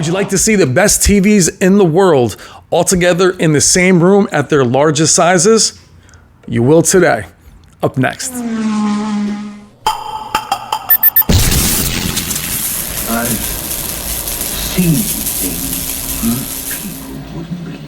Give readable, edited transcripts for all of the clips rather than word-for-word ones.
Would you like to see the best TVs in the world all together in the same room at their largest sizes? You will today. Up next. I've seen things people wouldn't believe.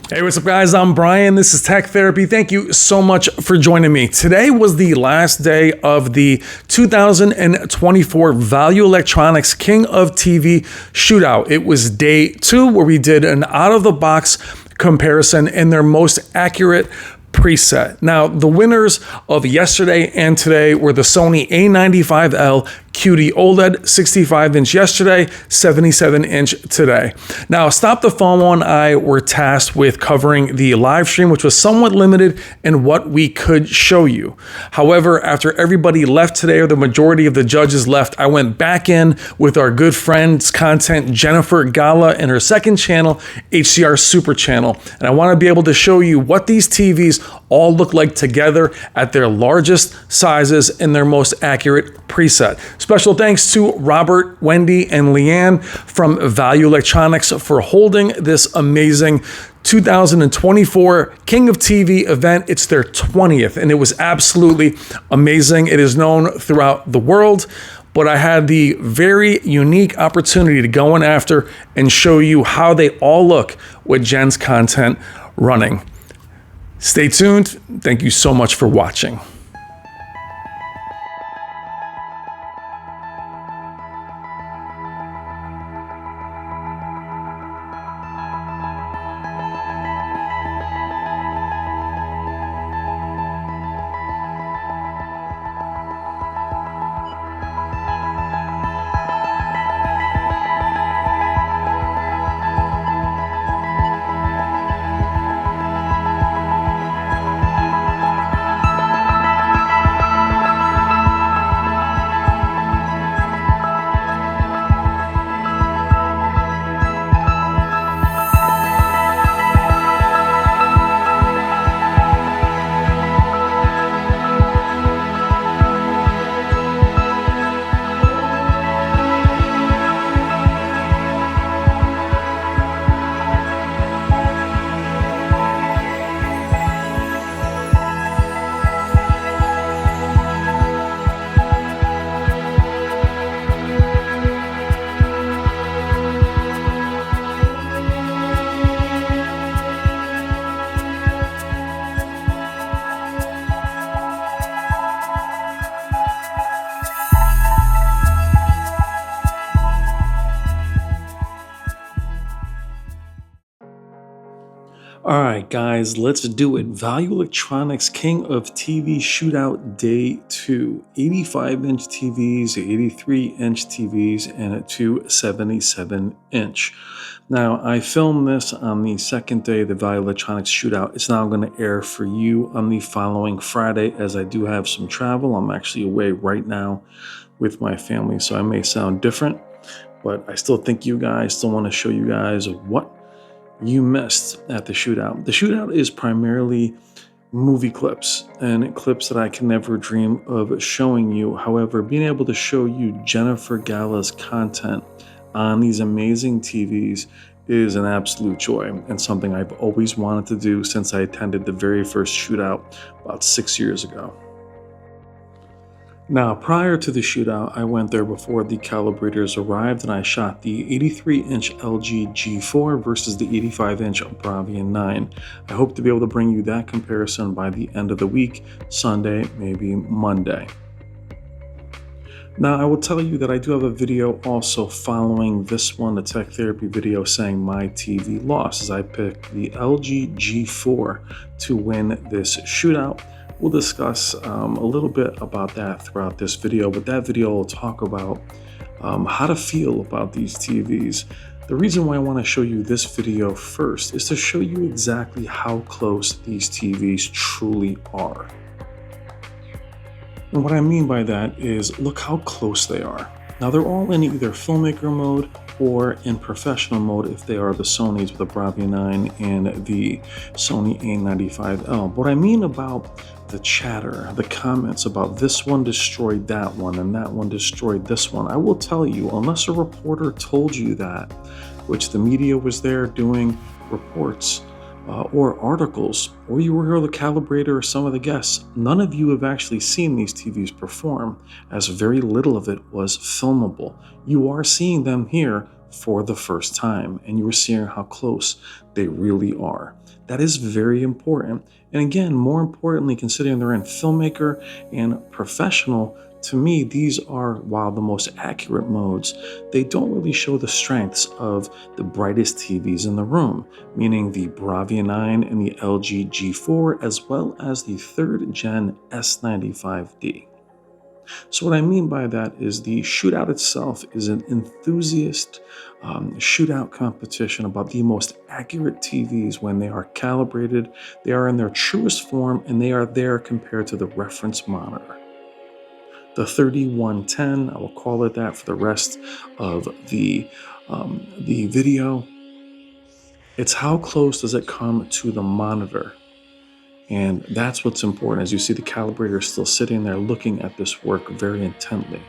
Hey, what's up guys? I'm Brian. This is Tech Therapy. Thank you so much for joining me. Today was the last day of the 2024 Value Electronics King of TV Shootout. It was day 2 where we did an out-of-the-box comparison in their most accurate preset. Now, the winners of yesterday and today were the Sony A95L QD OLED, 65-inch yesterday, 77-inch today. Now, Stop the FOMO and I were tasked with covering the live stream, which was somewhat limited in what we could show you. However, after everybody left today, or the majority of the judges left, I went back in with our good friend's content, Jennifer Gala, and her second channel, HDR SUPER CHANNEL. And I want to be able to show you what these TVs all look like together at their largest sizes in their most accurate preset. Special thanks to Robert, Wendy, and Leanne from Value Electronics for holding this amazing 2024 King of TV event. It's their 20th, and it was absolutely amazing. It is known throughout the world, but I had the very unique opportunity to go in after and show you how they all look with Jen's content running. Stay tuned. Thank you so much for watching. All right, guys, let's do it. Value Electronics King of TV Shootout Day 2. 85-inch TVs, 83-inch TVs, and a 277-inch. Now, I filmed this on the second day of the Value Electronics Shootout. It's now going to air for you on the following Friday, as I do have some travel. I'm actually away right now with my family, so I may sound different, but I still think you guys still want to show you guys what you missed at the shootout. The shootout is primarily movie clips and clips that I can never dream of showing you. However, being able to show you Jennifer Gala's content on these amazing TVs is an absolute joy and something I've always wanted to do since I attended the very first shootout about 6 years ago. Now, prior to the shootout, I went there before the calibrators arrived and I shot the 83-inch LG G4 versus the 85-inch Bravia 9. I hope to be able to bring you that comparison by the end of the week, Sunday, maybe Monday. Now, I will tell you that I do have a video also following this one, the Tech Therapy video saying my TV lost, as I picked the LG G4 to win this shootout. We'll discuss a little bit about that throughout this video, but that video will talk about how to feel about these TVs. The reason why I want to show you this video first is to show you exactly how close these TVs truly are. And what I mean by that is, look how close they are. Now, they're all in either filmmaker mode or in professional mode if they are the Sonys with the Bravia 9 and the Sony A95L. What I mean about the chatter, the comments about this one destroyed that one and that one destroyed this one, I will tell you, unless a reporter told you that, which the media was there doing reports or articles, or you were the calibrator or some of the guests. None of you have actually seen these TVs perform, as very little of it was filmable. You are seeing them here for the first time, and you are seeing how close they really are. That is very important. And again, more importantly, considering they're in filmmaker and professional, to me, these are, while the most accurate modes, they don't really show the strengths of the brightest TVs in the room, meaning the Bravia 9 and the LG G4, as well as the 3rd gen S95D. So what I mean by that is the shootout itself is an enthusiast shootout competition about the most accurate TVs when they are calibrated, they are in their truest form, and they are there compared to the reference monitor. The 3110, I will call it that for the rest of the video. It's how close does it come to the monitor? And that's what's important, as you see the calibrator still sitting there looking at this work very intently.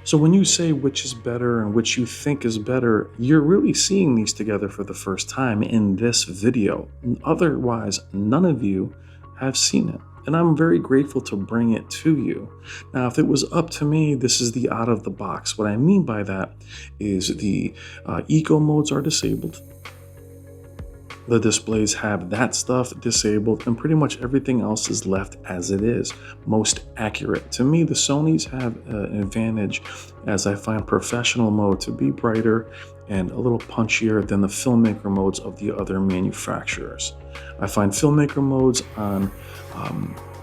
So when you say which is better and which you think is better, you're really seeing these together for the first time in this video. Otherwise, none of you have seen it. And I'm very grateful to bring it to you. Now, if it was up to me, this is the out of the box. What I mean by that is the eco modes are disabled. The displays have that stuff disabled, and pretty much everything else is left as it is, most accurate. To me, the Sonys have an advantage, as I find professional mode to be brighter and a little punchier than the filmmaker modes of the other manufacturers. I find filmmaker modes on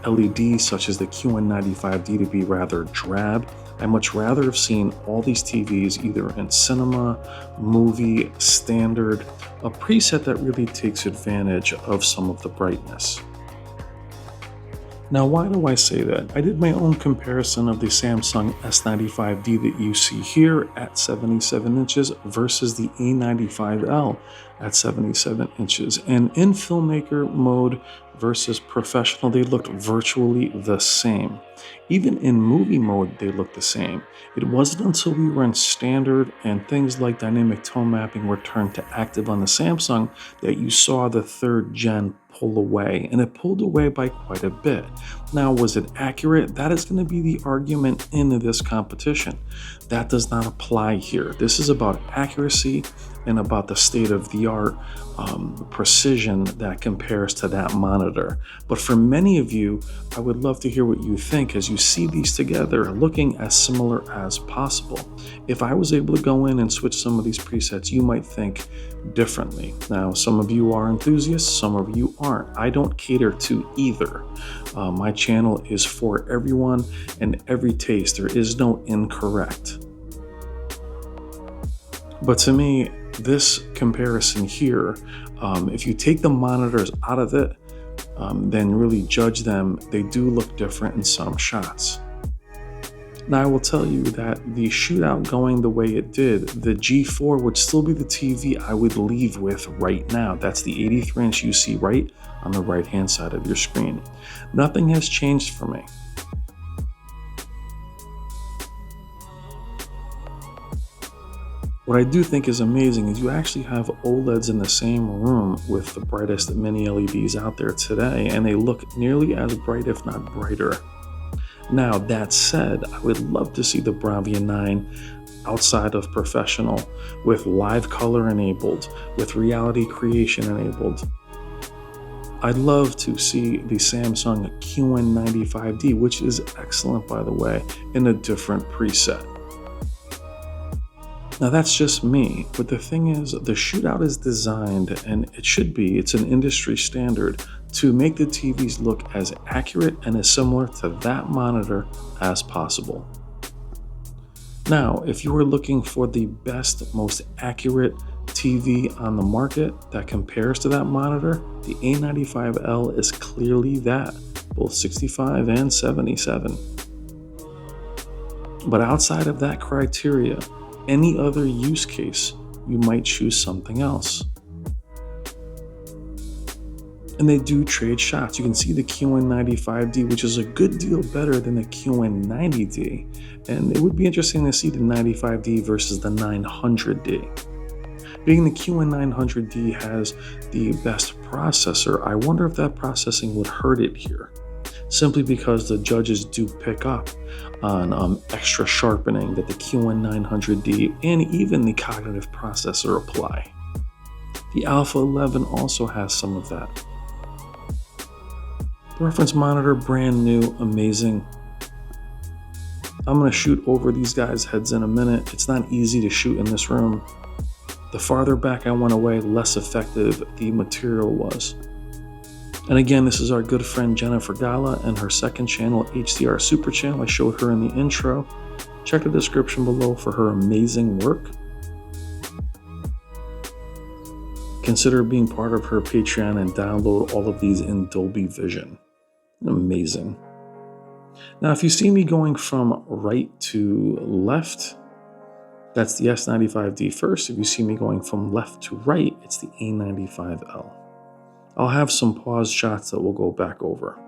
LEDs such as the QN95D to be rather drab. I much rather have seen all these TVs either in cinema, movie, standard, a preset that really takes advantage of some of the brightness. Now, why do I say that? I did my own comparison of the Samsung S95D that you see here at 77 inches versus the A95L at 77 inches. And in filmmaker mode versus professional, they looked virtually the same. Even in movie mode, they looked the same. It wasn't until we were in standard and things like dynamic tone mapping were turned to active on the Samsung that you saw the 3rd gen pull away, and it pulled away by quite a bit. Now, was it accurate? That is going to be the argument in this competition. That does not apply here. This is about accuracy and about the state-of-the-art precision that compares to that monitor. But for many of you, I would love to hear what you think as you see these together looking as similar as possible. If I was able to go in and switch some of these presets, you might think differently. Now, some of you are enthusiasts, some of you aren't. I don't cater to either. My channel is for everyone and every taste. There is no incorrect. But to me, this comparison here, if you take the monitors out of it, then really judge them, they do look different in some shots. Now, I will tell you that the shootout going the way it did, the G4 would still be the TV I would leave with right now. That's the 83-inch you see right on the right-hand side of your screen. Nothing has changed for me. What I do think is amazing is you actually have OLEDs in the same room with the brightest mini LEDs out there today, and they look nearly as bright, if not brighter. Now, that said, I would love to see the Bravia 9 outside of professional with live color enabled, with reality creation enabled. I'd love to see the Samsung QN95D, which is excellent, by the way, in a different preset. Now, that's just me, but the thing is, the shootout is designed, and it should be, it's an industry standard, to make the TVs look as accurate and as similar to that monitor as possible. Now, if you were looking for the best, most accurate TV on the market that compares to that monitor, the A95L is clearly that, both 65 and 77. But outside of that criteria, any other use case, you might choose something else. And they do trade shots. You can see the QN95D, which is a good deal better than the QN90D. And it would be interesting to see the 95D versus the 900D. Being the QN900D has the best processor, I wonder if that processing would hurt it here, simply because the judges do pick up on extra sharpening that the QN900D and even the cognitive processor apply. The Alpha 11 also has some of that. The reference monitor, brand new, amazing. I'm going to shoot over these guys' heads in a minute. It's not easy to shoot in this room. The farther back I went away, less effective the material was. And again, this is our good friend Jennifer Gala and her second channel, HDR SUPER CHANNEL. I showed her in the intro. Check the description below for her amazing work. Consider being part of her Patreon and download all of these in Dolby Vision. Amazing. Now, if you see me going from right to left, that's the S95D first. If you see me going from left to right, it's the A95L. I'll have some pause shots that we'll go back over.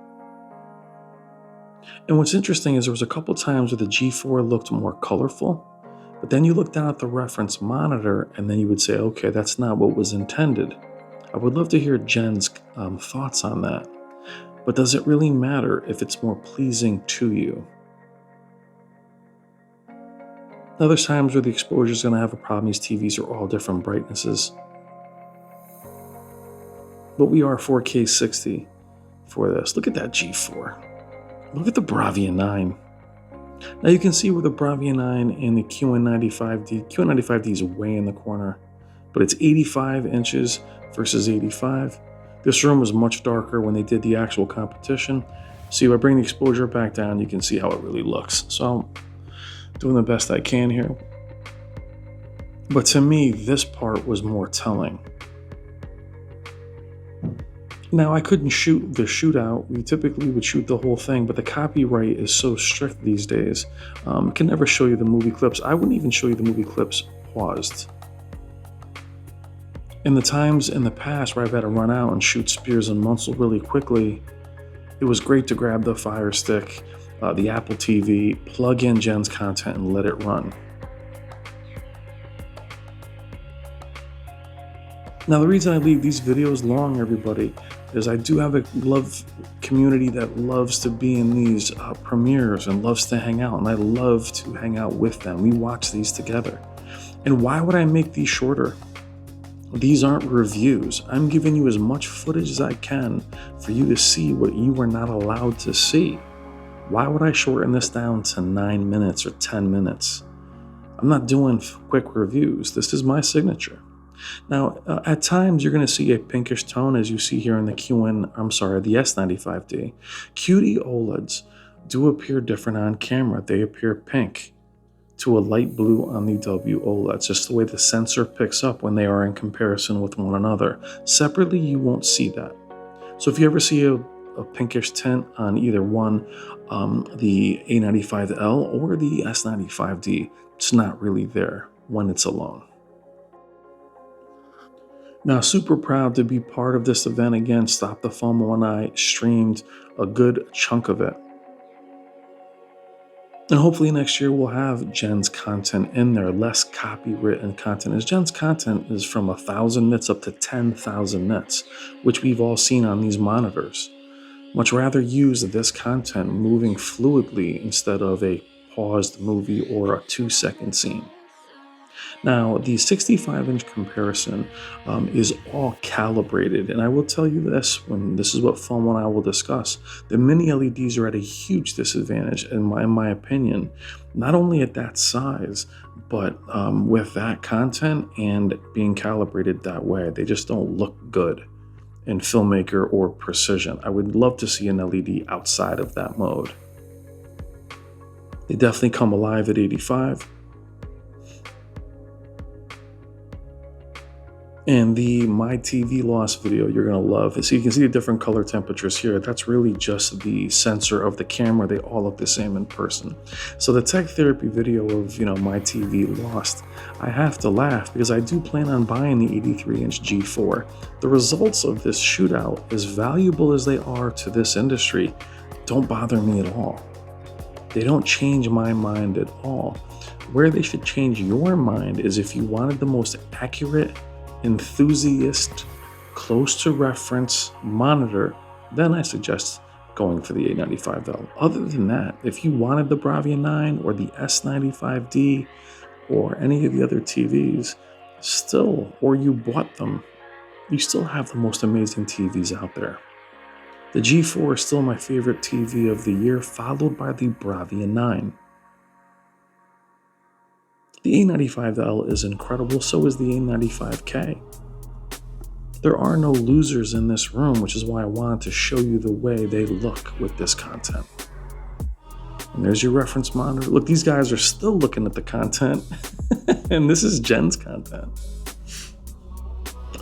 And what's interesting is there was a couple times where the G4 looked more colorful, but then you look down at the reference monitor and then you would say, okay, that's not what was intended. I would love to hear Jen's thoughts on that. But does it really matter if it's more pleasing to you? Now, there's times where the exposure is going to have a problem. These TVs are all different brightnesses. But we are 4K 60 for this. Look at that G4. Look at the Bravia 9. Now you can see where the Bravia 9 and the QN95D. QN95D is way in the corner, but it's 85 inches versus 85. This room was much darker when they did the actual competition. See, if I bring the exposure back down, you can see how it really looks. So I'm doing the best I can here. But to me, this part was more telling. Now, I couldn't shoot the shootout. We typically would shoot the whole thing, but the copyright is so strict these days. It can never show you the movie clips. I wouldn't even show you the movie clips paused. In the times in the past where I've had to run out and shoot spears and muscle really quickly, it was great to grab the Fire Stick, the Apple TV, plug in Jen's content and let it run. Now, the reason I leave these videos long, everybody, is I do have a love community that loves to be in these premieres and loves to hang out, and I love to hang out with them. We watch these together. And why would I make these shorter? These aren't reviews. I'm giving you as much footage as I can for you to see what you were not allowed to see. Why would I shorten this down to 9 minutes or 10 minutes? I'm not doing quick reviews. This is my signature. Now, at times you're going to see a pinkish tone, as you see here in the the S95D. QD OLEDs do appear different on camera. They appear pink to a light blue on the W OLEDs, just the way the sensor picks up when they are in comparison with one another. Separately, you won't see that. So if you ever see a pinkish tint on either one, the A95L or the S95D, it's not really there when it's alone. Now, super proud to be part of this event again. Stop the FOMO and I streamed a good chunk of it. And hopefully next year we'll have Jen's content in there, less copywritten content. As Jen's content is from 1,000 nits up to 10,000 nits, which we've all seen on these monitors. Much rather use this content moving fluidly instead of a paused movie or a 2-second scene. Now, the 65-inch comparison is all calibrated, and I will tell you this, this is what FOMO and I will discuss. The mini LEDs are at a huge disadvantage, in my opinion, not only at that size, but with that content and being calibrated that way. They just don't look good in filmmaker or precision. I would love to see an LED outside of that mode. They definitely come alive at 85. And the My TV loss video you're going to love. So you can see the different color temperatures here. That's really just the sensor of the camera. They all look the same in person. So the tech therapy video of, My TV lost, I have to laugh because I do plan on buying the 83-inch G4. The results of this shootout, as valuable as they are to this industry, don't bother me at all. They don't change my mind at all. Where they should change your mind is if you wanted the most accurate, enthusiast, close to reference monitor, then I suggest going for the A95L. Other than that, if you wanted the Bravia 9 or the S95D or any of the other TVs, or you bought them, you still have the most amazing TVs out there. The G4 is still my favorite TV of the year, followed by the Bravia 9. The A95L is incredible, so is the A95K. There are no losers in this room, which is why I wanted to show you the way they look with this content. And there's your reference monitor. Look, these guys are still looking at the content, and this is Jen's content.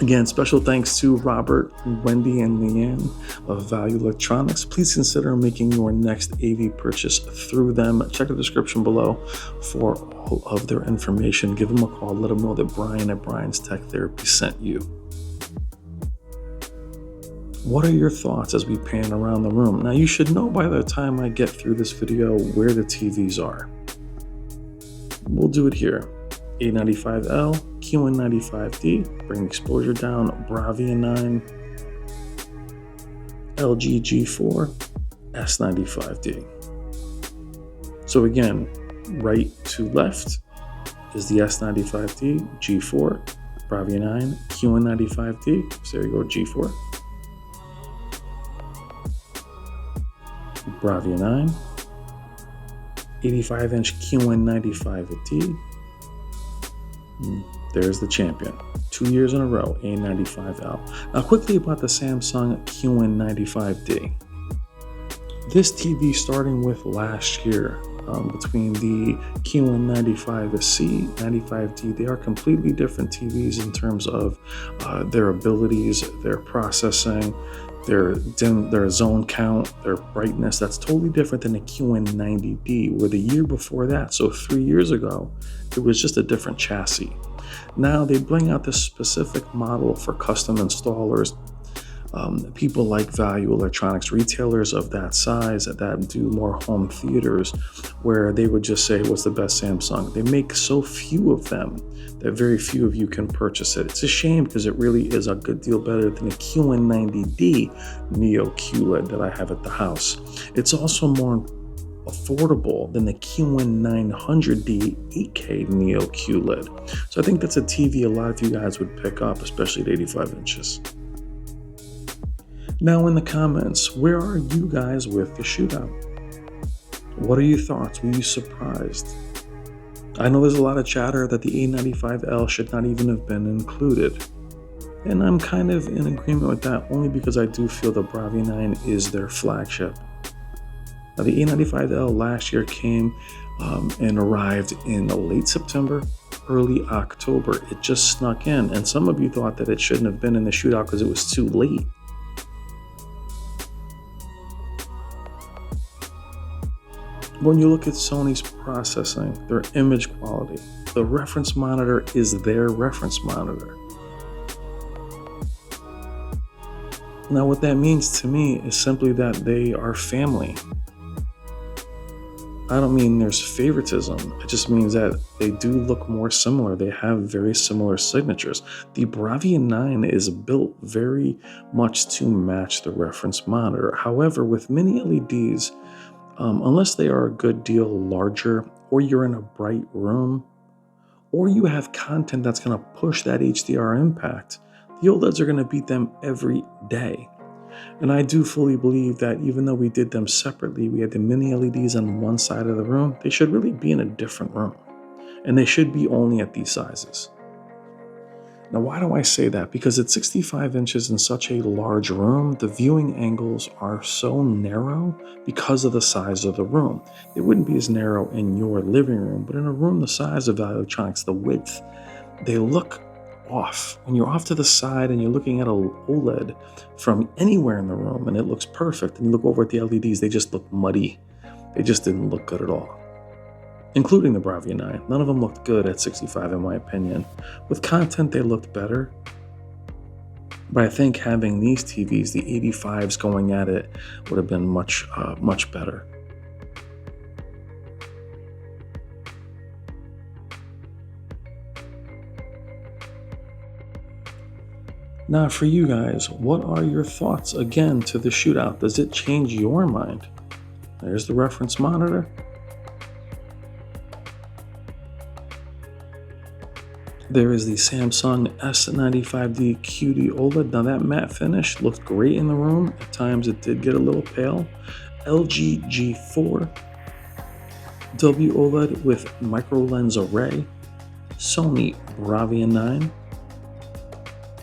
Again, special thanks to Robert, Wendy, and Leanne of Value Electronics. Please consider making your next AV purchase through them. Check the description below for all of their information. Give them a call. Let them know that Brian at Brian's Tech Therapy sent you. What are your thoughts as we pan around the room? Now, you should know by the time I get through this video where the TVs are. We'll do it here. A95L, QN95D, bring exposure down, Bravia 9, LG G4, S95D. So again, right to left is the S95D, G4, Bravia 9, QN95D, so there you go, G4, Bravia 9, 85-inch QN95D. There's the champion. 2 years in a row, A95L. Now quickly about the Samsung QN95D. This TV starting with last year, between the QN95C, 95D, they are completely different TVs in terms of their abilities, their processing, their zone count, their brightness. That's totally different than the QN90D, where the year before that, so 3 years ago, it was just a different chassis. Now they bring out this specific model for custom installers, people like Value Electronics, retailers of that size that do more home theaters, where they would just say, what's the best Samsung? They make so few of them that very few of you can purchase it. It's a shame because it really is a good deal better than the QN90D Neo QLED that I have at the house. It's also more affordable than the QN900D 8K Neo QLED. So I think that's a TV a lot of you guys would pick up, especially at 85 inches. Now in the comments, where are you guys with the shootout? What are your thoughts? Were you surprised? I know there's a lot of chatter that the A95L should not even have been included. And I'm kind of in agreement with that, only because I do feel the Bravia 9 is their flagship. Now the A95L last year came and arrived in late September, early October. It just snuck in, and some of you thought that it shouldn't have been in the shootout because it was too late. When you look at Sony's processing, their image quality, the reference monitor is their reference monitor. Now what that means to me is simply that they are family. I don't mean there's favoritism, it just means that they do look more similar. They have very similar signatures. The Bravia 9 is built very much to match the reference monitor. However, with mini LEDs, unless they are a good deal larger, or you're in a bright room, or you have content that's going to push that HDR impact, the OLEDs are going to beat them every day. And I do fully believe that even though we did them separately, we had the mini LEDs on one side of the room, they should really be in a different room. And they should be only at these sizes. Now, why do I say that? Because at 65 inches in such a large room, the viewing angles are so narrow because of the size of the room. It wouldn't be as narrow in your living room, but in a room the size of Value Electronics, the width, they look off. When you're off to the side and you're looking at a OLED from anywhere in the room and it looks perfect, and you look over at the LEDs, they just look muddy. They just didn't look good at all. Including the Bravia 9. None of them looked good at 65 in my opinion. With content, they looked better. But I think having these TVs, the 85s going at it, would have been much better. Now for you guys, what are your thoughts again to the shootout? Does it change your mind? There's the reference monitor. There is the Samsung S95D QD OLED. Now that matte finish looked great in the room. At times it did get a little pale. LG G4 W OLED with micro lens array. SONY Bravia 9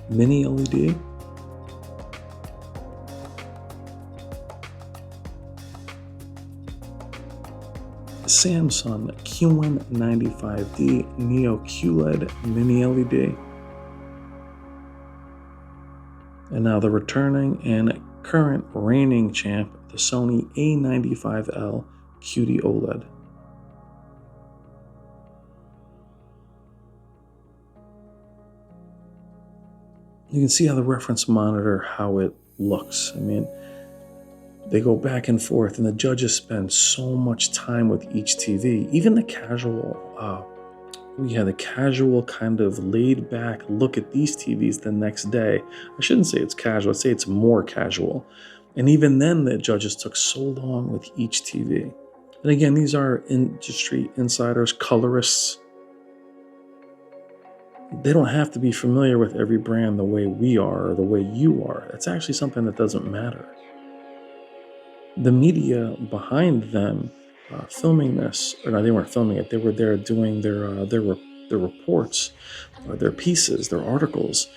mini LED. Samsung QN95D Neo QLED mini LED. And now the returning and current reigning champ, the Sony A95L QD OLED. You can see how the reference monitor, how it looks. I mean, they go back and forth, and the judges spend so much time with each TV. Even the casual, the casual kind of laid back look at these TVs the next day. I shouldn't say it's casual, I'd say it's more casual. And even then, the judges took so long with each TV. And again, these are industry insiders, colorists. They don't have to be familiar with every brand the way we are or the way you are. It's actually something that doesn't matter. The media behind them filming this, or no, they weren't filming it. They were there doing their reports, their pieces, their articles.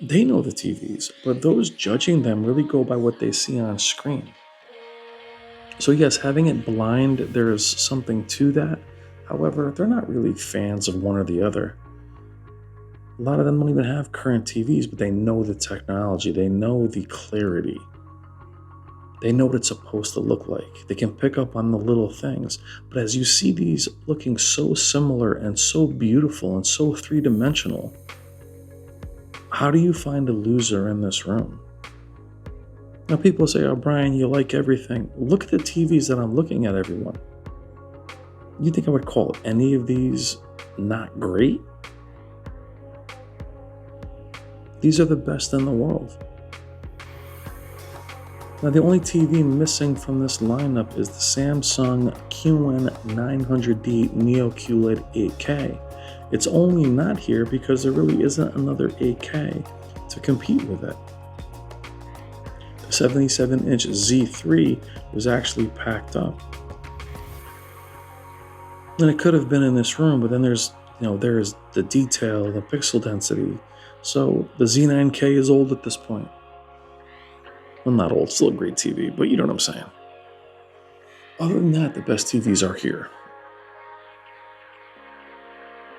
They know the TVs, but those judging them really go by what they see on screen. So yes, having it blind, there's something to that. However, they're not really fans of one or the other. A lot of them don't even have current TVs, but they know the technology. They know the clarity. They know what it's supposed to look like. They can pick up on the little things. But as you see these looking so similar and so beautiful and so three-dimensional, how do you find a loser in this room? Now people say, oh, Brian, you like everything. Look at the TVs that I'm looking at, everyone. You think I would call any of these not great? These are the best in the world. Now, the only TV missing from this lineup is the Samsung QN95D Neo QLED 8K. It's only not here because there really isn't another 8K to compete with it. The 77-inch Z3 was actually packed up. And it could have been in this room, but then there's the detail, the pixel density. So the Z9K is old at this point. Well, not old, still a great TV, but you know what I'm saying. Other than that, the best TVs are here.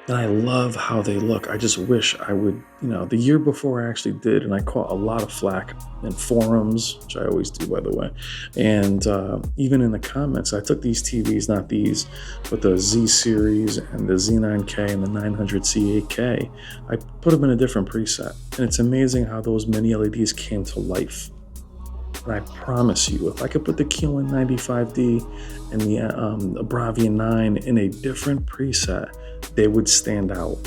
And I love how they look. I just wish I would, the year before I actually did, and I caught a lot of flack in forums, which I always do, by the way. And even in the comments, I took these TVs, not these, but the Z series and the Z9K and the 900C 8K. I put them in a different preset. And it's amazing how those mini LEDs came to life. And I promise you, if I could put the QN95D and the Bravia 9 in a different preset, they would stand out.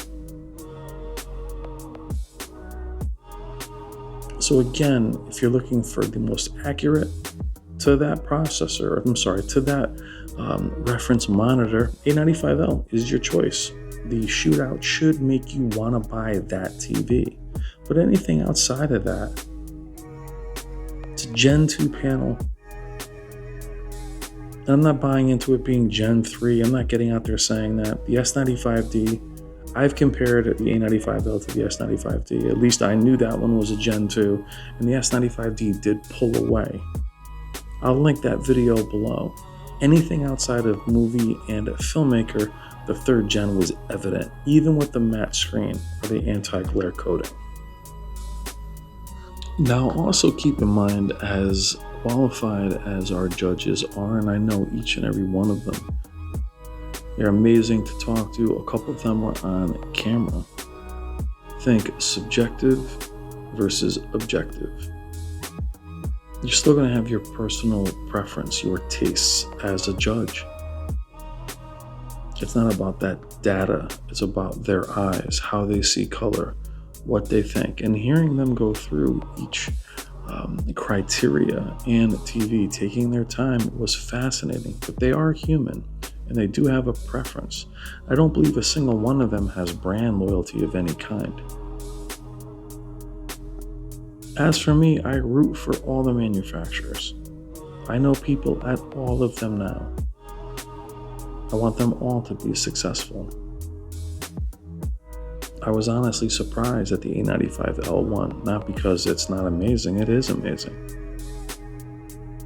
So again, if you're looking for the most accurate to that processor, to that reference monitor, A95L is your choice. The shootout should make you want to buy that TV. But anything outside of that, it's a Gen 2 panel. And I'm not buying into it being Gen 3. I'm not getting out there saying that. The S95D, I've compared the A95L to the S95D. At least I knew that one was a Gen 2, and the S95D did pull away. I'll link that video below. Anything outside of movie and a filmmaker The third gen was evident, even with the matte screen or the anti-glare coating. Now, also keep in mind, as qualified as our judges are, and I know each and every one of them, they're amazing to talk to. A couple of them were on camera. Think subjective versus objective. You're still going to have your personal preference, your tastes as a judge. It's not about that data. It's about their eyes, how they see color, what they think. And hearing them go through each criteria and TV, taking their time, was fascinating. But they are human, and they do have a preference. I don't believe a single one of them has brand loyalty of any kind. As for me, I root for all the manufacturers. I know people at all of them now. I want them all to be successful. I was honestly surprised that the A95L won, not because it's not amazing, it is amazing.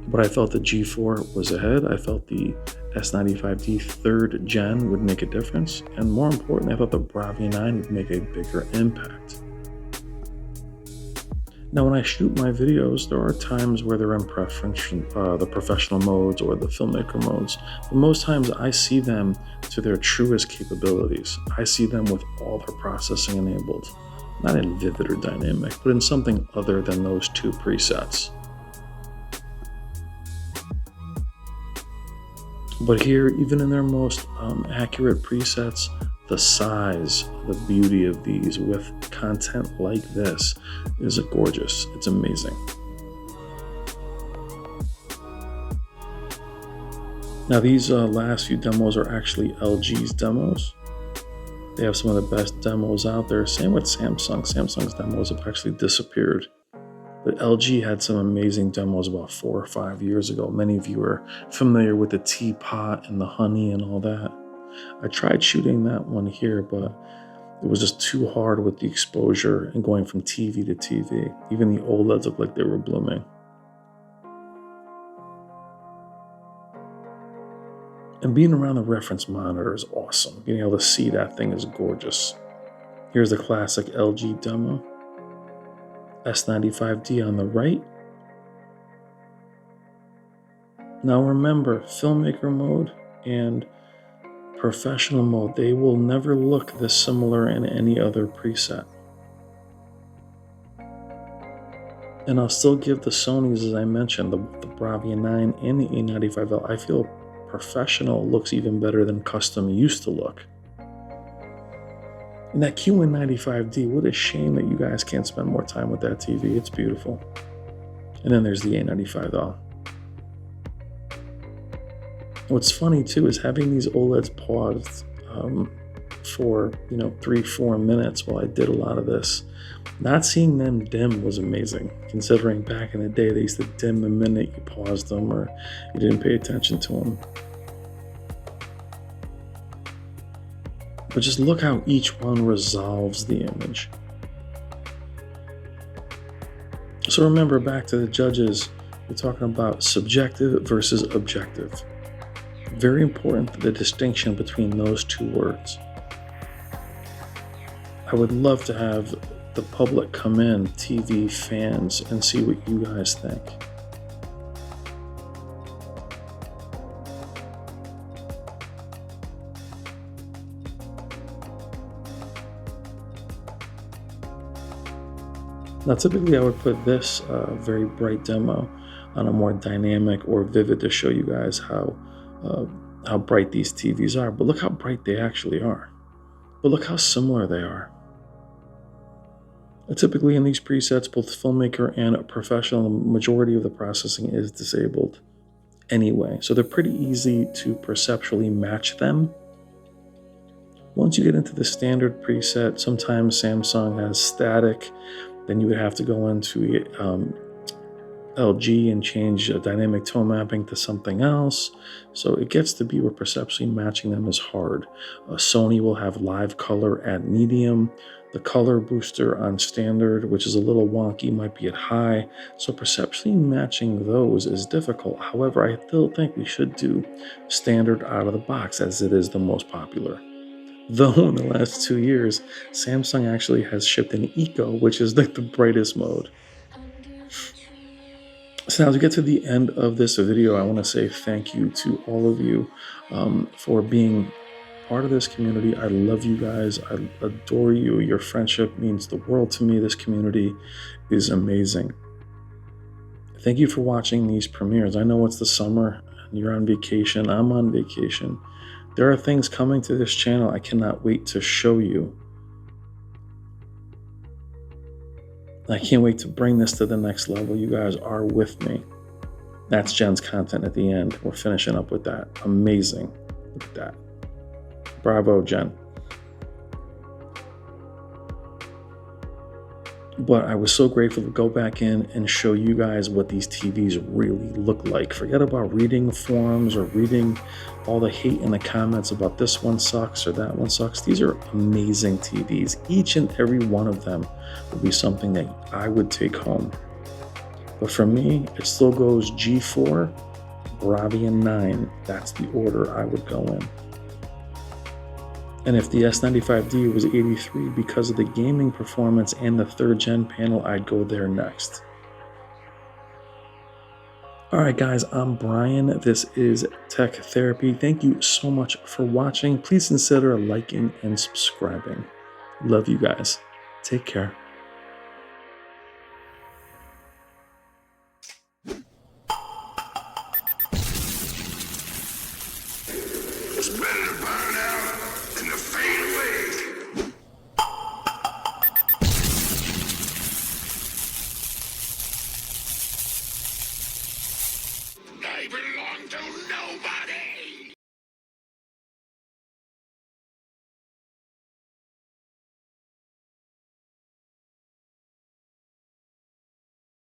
But I felt the G4 was ahead. I felt the S95D 3rd gen would make a difference. And more importantly, I thought the Bravia 9 would make a bigger impact. Now, when I shoot my videos, there are times where they're in preference, the professional modes or the filmmaker modes. But most times I see them to their truest capabilities. I see them with all their processing enabled, not in vivid or dynamic, but in something other than those two presets. But here, even in their most accurate presets, the size, the beauty of these with content like this is gorgeous. It's amazing. Now, these last few demos are actually LG's demos. They have some of the best demos out there. Same with Samsung. Samsung's demos have actually disappeared. But LG had some amazing demos about 4 or 5 years ago. Many of you are familiar with the teapot and the honey and all that. I tried shooting that one here, but it was just too hard with the exposure and going from TV to TV. Even the OLEDs looked like they were blooming. And being around the reference monitor is awesome. Being able to see that thing is gorgeous. Here's the classic LG demo. S95D on the right. Now remember, filmmaker mode and professional mode, they will never look this similar in any other preset. And I'll still give the Sonys, as I mentioned, the Bravia 9 and the A95L. I feel professional looks even better than custom used to look. And that QN95D, what a shame that you guys can't spend more time with that TV. It's beautiful. And then there's the A95L. What's funny too is having these OLEDs paused for 3-4 minutes while I did a lot of this. Not seeing them dim was amazing, considering back in the day they used to dim the minute you paused them or you didn't pay attention to them. But just look how each one resolves the image. So remember, back to the judges, we're talking about subjective versus objective. Very important, the distinction between those two words. I would love to have the public come in, TV fans, and see what you guys think. Now, typically I would put this very bright demo on a more dynamic or vivid to show you guys how bright these TVs are. But look how bright they actually are. But look how similar they are. Typically in these presets, both filmmaker and professional, the majority of the processing is disabled anyway. So they're pretty easy to perceptually match them. Once you get into the standard preset, sometimes Samsung has static. Then you would have to go into LG and change dynamic tone mapping to something else. So it gets to be where perceptually matching them is hard. Sony will have live color at medium. The color booster on standard, which is a little wonky, might be at high. So perceptually matching those is difficult. However, I still think we should do standard out of the box as it is the most popular. Though in the last 2 years, Samsung actually has shipped an Eco, which is like the brightest mode. So now to get to the end of this video, I want to say thank you to all of you for being part of this community. I love you guys. I adore you. Your friendship means the world to me. This community is amazing. Thank you for watching these premieres. I know it's the summer and you're on vacation. I'm on vacation. There are things coming to this channel I cannot wait to show you. I can't wait to bring this to the next level. You guys are with me. That's Jen's content at the end. We're finishing up with that. Amazing. Look at that. Bravo, Jen. But I was so grateful to go back in and show you guys what these TVs really look like. Forget about reading forums or reading all the hate in the comments about this one sucks or that one sucks. These are amazing TVs. Each and every one of them would be something that I would take home. But for me, it still goes G4, Bravia 9. That's the order I would go in. And if the S95D was 83 because of the gaming performance and the 3rd gen panel, I'd go there next. All right, guys, I'm Brian. This is Tech Therapy. Thank you so much for watching. Please consider liking and subscribing. Love you guys. Take care. It's better to burn